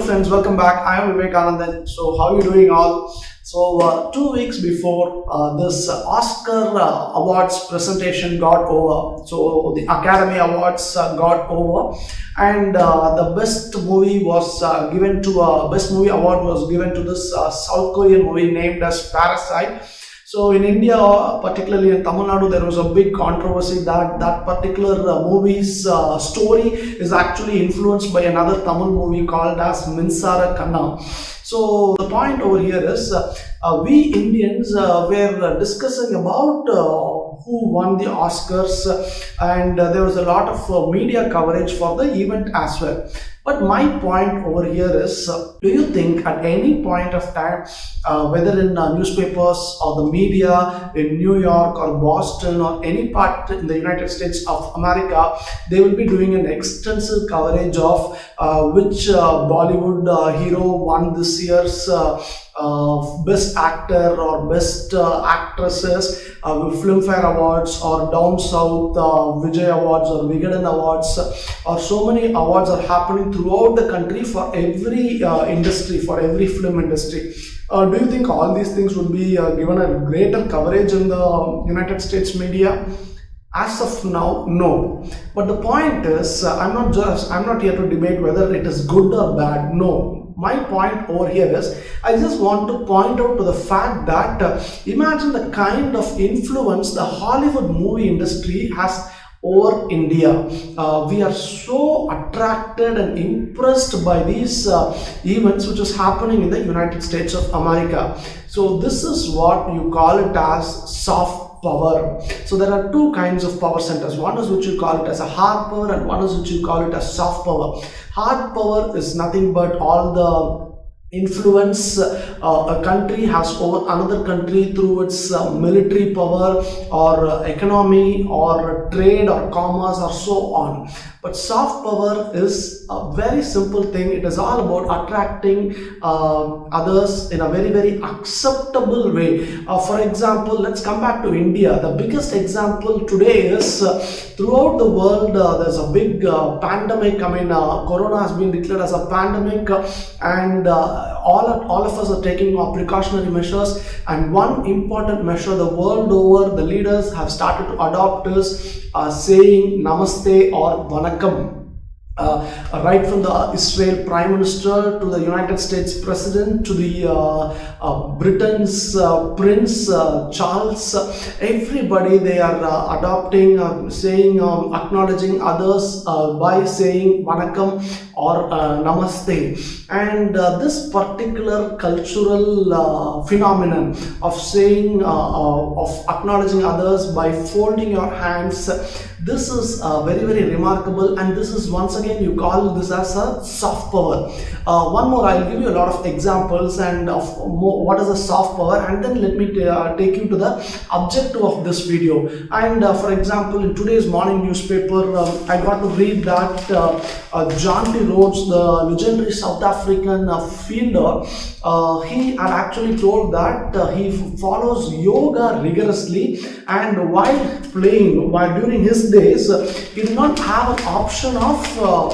friends, welcome back. I am Vivekanandan. So, how are you doing all? So, 2 weeks before this Oscar Awards presentation got over, so the Academy Awards got over, and the best movie was given to best movie award was given to this South Korean movie named as Parasite. So in India, particularly in Tamil Nadu, there was a big controversy that that particular movie's story is actually influenced by another Tamil movie called as Minsara Kanna. So the point over here is we Indians were discussing about who won the Oscars, and there was a lot of media coverage for the event as well. But my point over here is, do you think at any point of time, whether in newspapers or the media in New York or Boston or any part in the United States of America, they will be doing an extensive coverage of which Bollywood hero won this year's best actor or best actresses, Filmfare Awards or Down South Vijay Awards or Vigadan Awards, or so many awards are happening throughout the country for every industry, for every film industry. Do you think all these things would be given a greater coverage in the United States media? As of now, no. But the point is, I'm not here to debate whether it is good or bad. No. My point over here is, I just want to point out to the fact that imagine the kind of influence the Hollywood movie industry has over India. We are so attracted and impressed by these events which is happening in the United States of America. So this is what you call it as soft power. So there are two kinds of power centers. One is which you call it as a hard power, and one is which you call it as soft power. Hard power is nothing but all the influence a country has over another country through its military power or economy or trade or commerce or so on. But soft power is a very simple thing. It is all about attracting others in a very, very acceptable way. For example, let's come back to India. The biggest example today is throughout the world, there's a big pandemic. I mean, Corona has been declared as a pandemic, and all of us are taking precautionary measures. And one important measure the world over, the leaders have started to adopt is saying namaste or vanakam. Right from the Israel Prime Minister to the United States President to the Britain's Prince Charles, everybody they are adopting, saying, acknowledging others by saying Vanakkam or Namaste. And this particular cultural phenomenon of saying, of acknowledging others by folding your hands, this is very, very remarkable, and this is once again you call this as a soft power. One more, I'll give you a lot of examples and of what is a soft power, and then let me take you to the objective of this video. And for example, in today's morning newspaper, I got to read that John T. Rhodes, the legendary South African fielder, he had actually told that he follows yoga rigorously, and while playing, while during his days, he did not have an option of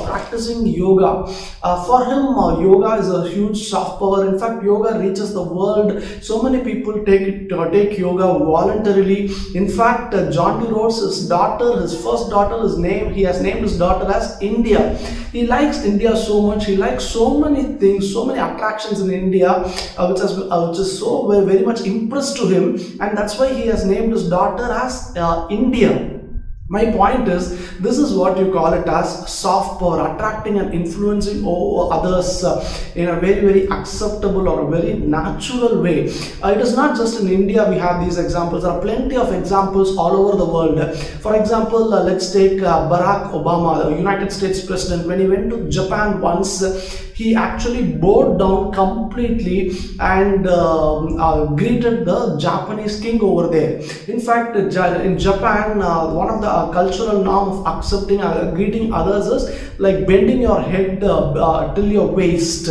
practicing yoga. For him, yoga is a huge soft power. In fact, yoga reaches the world. So many people take yoga voluntarily. In fact, John T. Rhodes, his daughter, his first daughter, he has named his daughter as India. He likes India so much. He likes so many things, so many attractions in India, which is so very, very much impressed to him, and that's why he has named his daughter as India. My point is, this is what you call it as soft power, attracting and influencing others in a very, very acceptable or a very natural way. It is not just in India we have these examples. There are plenty of examples all over the world. For example, let's take Barack Obama, the United States President. When he went to Japan once, he actually bowed down completely and greeted the Japanese king over there. In fact, in Japan, one of the cultural norm of accepting, greeting others is like bending your head till your waist.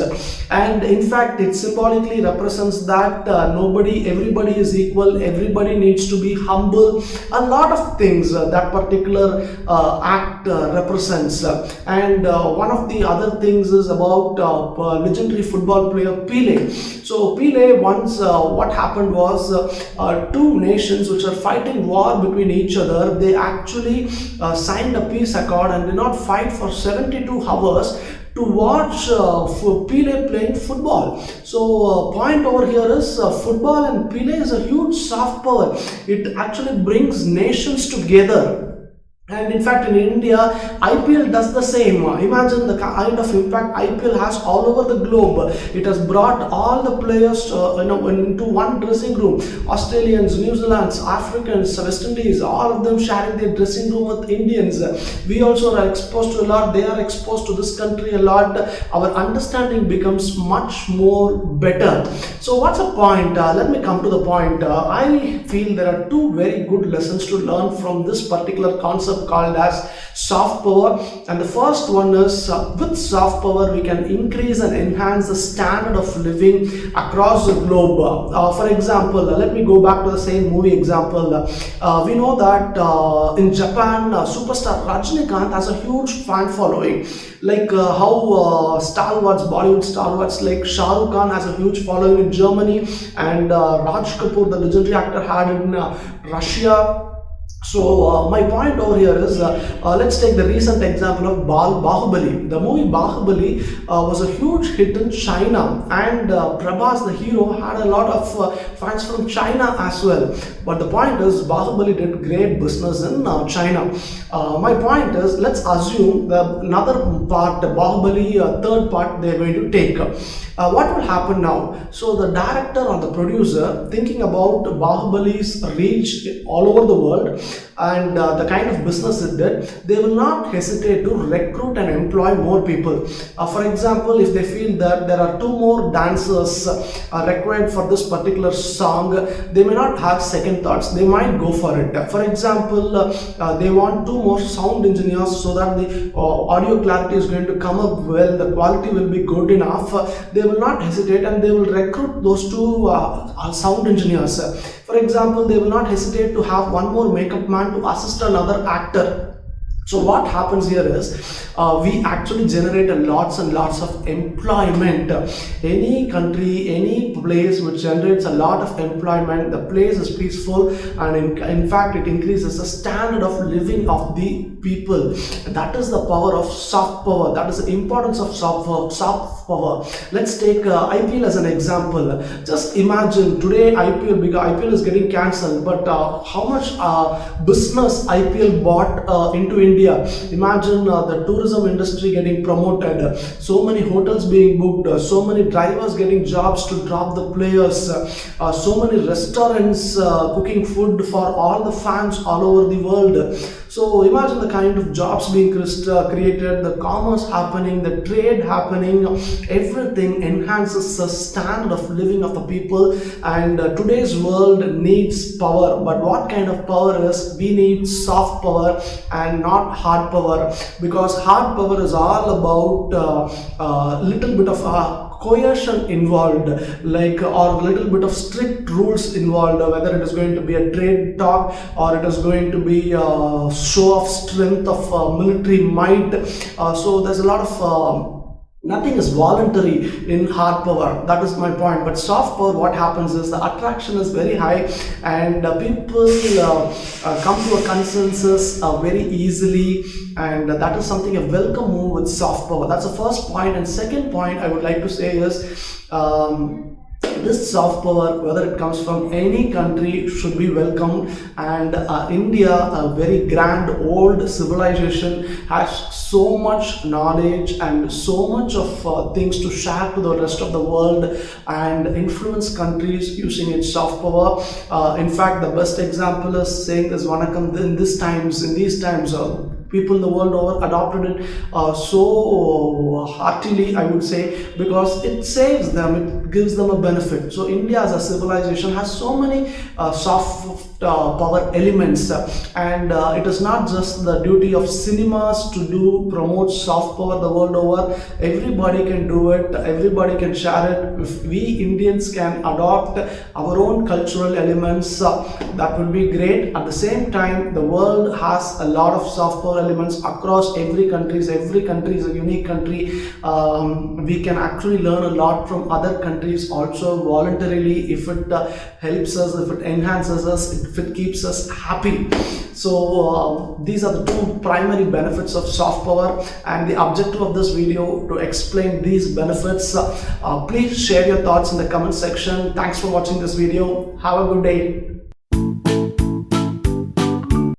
And in fact, it symbolically represents that everybody is equal, everybody needs to be humble. A lot of things that particular act represents. And one of the other things is about legendary football player Pele. So Pele once, what happened was, two nations which are fighting war between each other, they actually signed a peace accord and did not fight for 72 hours to watch for Pele playing football. So point over here is, football and Pele is a huge soft power. It actually brings nations together. And in fact, in India, IPL does the same. Imagine the kind of impact IPL has all over the globe. It has brought all the players into one dressing room. Australians, New Zealanders, Africans, West Indies, all of them sharing their dressing room with Indians. We also are exposed to a lot. They are exposed to this country a lot. Our understanding becomes much more better. So what's the point? Let me come to the point. I feel there are two very good lessons to learn from this particular concept called as soft power. And the first one is, with soft power we can increase and enhance the standard of living across the globe. For example, let me go back to the same movie example. We know that in Japan, superstar Rajinikanth has a huge fan following, like how stalwarts, Bollywood stalwarts like Shah Rukh Khan has a huge following in Germany, and Raj Kapoor, the legendary actor, had in Russia. So my point over here is, let's take the recent example of Bahubali. The movie Bahubali was a huge hit in China, and Prabhas, the hero, had a lot of fans from China as well. But the point is, Bahubali did great business in China. My point is, let's assume another part, the Bahubali third part, they are going to take. What will happen now? So the director or the producer, thinking about Bahubali's reach all over the world and the kind of business it did, they will not hesitate to recruit and employ more people. For example, if they feel that there are two more dancers required for this particular song, they may not have second thoughts. They might go for it. For example, they want two more sound engineers so that the audio clarity is going to come up well, the quality will be good enough. They will not hesitate and they will recruit those two sound engineers. For example, they will not hesitate to have one more makeup man to assist another actor. So what happens here is, we actually generate lots and lots of employment. Any country, any place which generates a lot of employment, the place is peaceful, and in fact it increases the standard of living of the people. That is the power of soft power. That is the importance of soft power. Let's take IPL as an example. Just imagine today IPL is getting cancelled, but how much business IPL bought into India. Imagine the tourism industry getting promoted, so many hotels being booked, so many drivers getting jobs to drop the players, so many restaurants cooking food for all the fans all over the world. So imagine the kind of jobs being created, the commerce happening, the trade happening, everything enhances the standard of living of the people. And today's world needs power, but what kind of power is? We need soft power and not hard power, because hard power is all about little bit of coercion involved, like, or a little bit of strict rules involved, whether it is going to be a trade talk or it is going to be a show of strength of military might. So there's a lot of nothing is voluntary in hard power. That is my point. But soft power, what happens is the attraction is very high, and people come to a consensus very easily, and that is something a welcome move with soft power. That's the first point. And second point I would like to say is, this soft power, whether it comes from any country, should be welcomed. And India, a very grand old civilization, has so much knowledge and so much of things to share to the rest of the world and influence countries using its soft power. In fact, the best example is saying this Vanakkam in these times. People in the world over adopted it so heartily, I would say, because it saves them, it gives them a benefit. So India as a civilization has so many soft power elements, and it is not just the duty of cinemas to do promote soft power the world over. Everybody can do it, everybody can share it. If we Indians can adopt our own cultural elements, that would be great. At the same time, the world has a lot of soft power elements across every countries. Every country is a unique country. We can actually learn a lot from other countries also voluntarily, if it helps us, if it enhances us, if it keeps us happy. So these are the two primary benefits of soft power, and the objective of this video to explain these benefits. Please share your thoughts in the comment section. Thanks for watching this video. Have a good day.